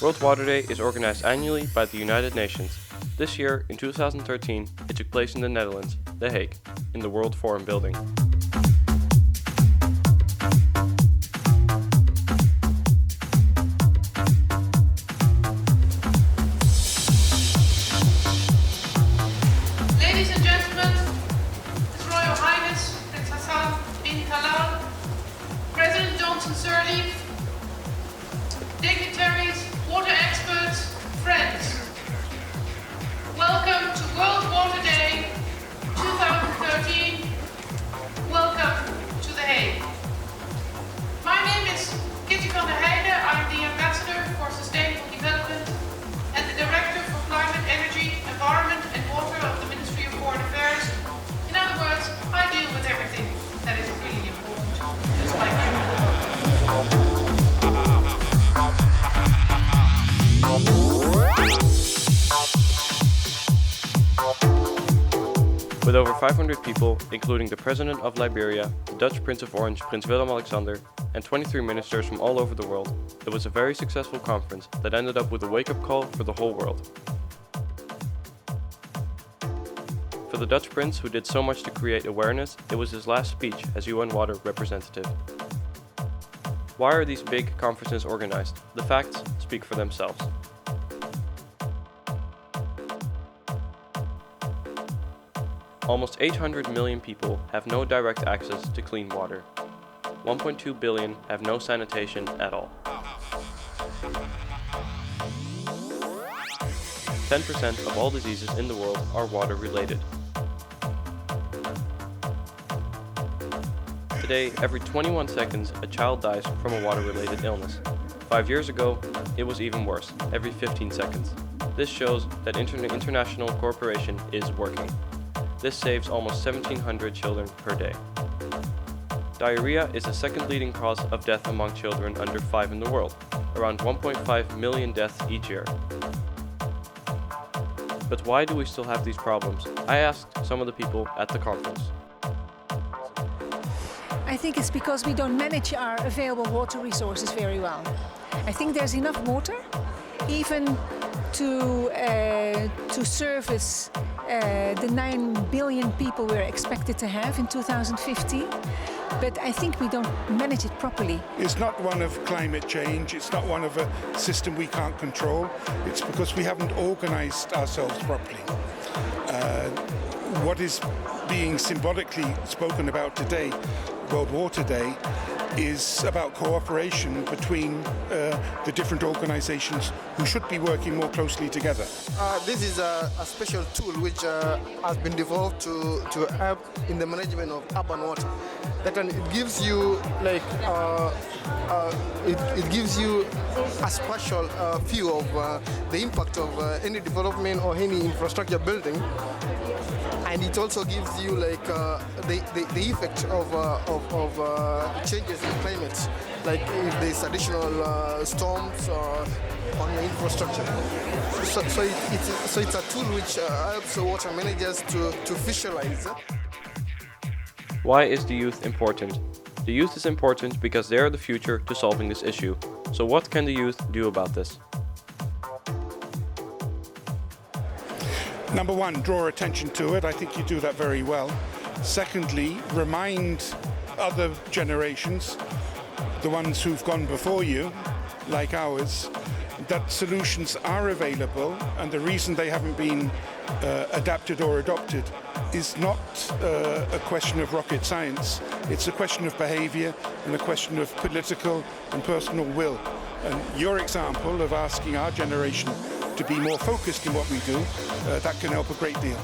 World Water Day is organized annually by the United Nations. This year, in 2013, it took place in the Netherlands, The Hague, in the World Forum building. Ladies and gentlemen, His Royal Highness Prince Hassan bin Talal, President Johnson Sirleaf, dignitaries, water experts, friends. Welcome to World Water Day 2013. Welcome to The Hague. My name is Kitty van der Heijden. I'm the Ambassador for Sustainable Development and the Director for Climate, Energy, Environment and Water of the Ministry of Foreign Affairs. In other words, I deal with everything that is really important, just like you. With over 500 people, including the President of Liberia, the Dutch Prince of Orange, Prince Willem-Alexander, and 23 ministers from all over the world, it was a very successful conference that ended up with a wake-up call for the whole world. For the Dutch Prince, who did so much to create awareness, it was his last speech as UN Water representative. Why are these big conferences organized? The facts speak for themselves. Almost 800 million people have no direct access to clean water. 1.2 billion have no sanitation at all. 10% of all diseases in the world are water related. Today, every 21 seconds, a child dies from a water-related illness. 5 years ago, it was even worse, every 15 seconds. This shows that international cooperation is working. This saves almost 1,700 children per day. Diarrhea is the second leading cause of death among children under 5 in the world, around 1.5 million deaths each year. But why do we still have these problems? I asked some of the people at the conference. I think it's because we don't manage our available water resources very well. I think there's enough water, even to service the 9 billion people we're expected to have in 2050. But I think we don't manage it properly. It's not one of climate change, it's not one of a system we can't control. It's because we haven't organized ourselves properly. What is being symbolically spoken about today, World Water Day, is about cooperation between the different organizations who should be working more closely together. This is a special tool which has been developed to help in the management of urban water. That it gives you like it gives you a spatial view of the impact of any development or any infrastructure building. And it also gives you like the effect of changes in climate, like if there's additional storms on the infrastructure. So it's a tool which helps water managers to visualize. Why is the youth important? The youth is important because they are the future to solving this issue. So what can the youth do about this? Number one, draw attention to it. I think you do that very well. Secondly, remind other generations, the ones who've gone before you, like ours, that solutions are available, and the reason they haven't been adapted or adopted is not a question of rocket science. It's a question of behavior and a question of political and personal will. And your example of asking our generation to be more focused in what we do, that can help a great deal.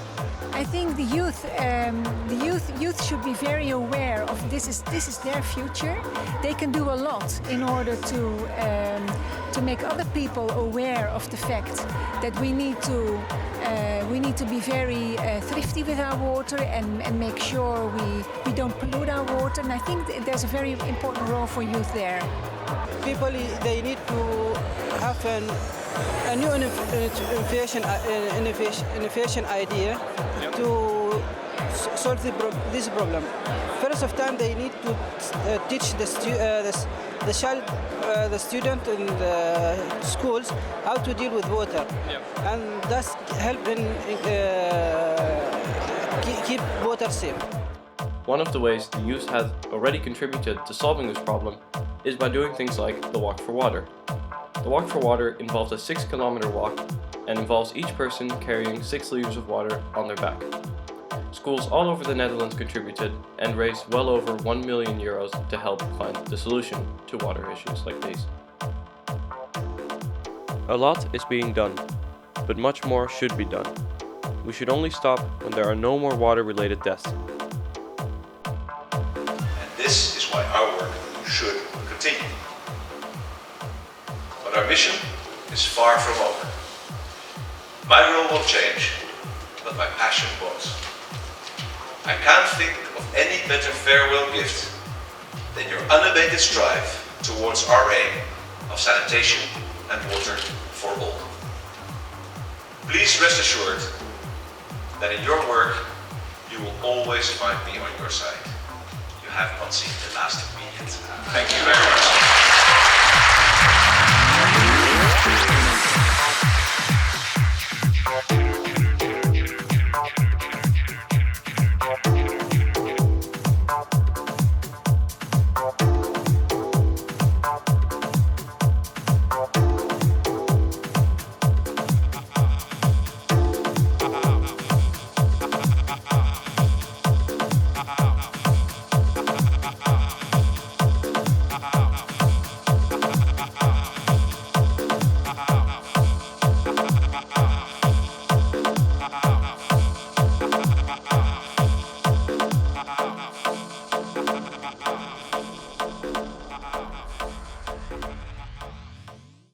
I think the youth should be very aware of this is their future. They can do a lot in order to make other people aware of the fact that we need to be very thrifty with our water and make sure we don't pollute our water. And I think there's a very important role for youth there. People, they need to have a new innovation idea solve this problem. First of time, they need to teach the child, the student in the schools how to deal with water, and that's help in keep water safe. One of the ways the youth has already contributed to solving this problem is by doing things like the Walk for Water. The Walk for Water involves a 6-kilometer walk and involves each person carrying 6 liters of water on their back. Schools all over the Netherlands contributed and raised well over €1 million to help find the solution to water issues like these. A lot is being done, but much more should be done. We should only stop when there are no more water-related deaths. And this is why our work should continue. But our mission is far from over. My role won't change, but my passion won't. I can't think of any better farewell gift than your unabated strive towards our aim of sanitation and water for all. Please rest assured that in your work you will always find me on your side. You have not seen the last of me yet. Thank you very much.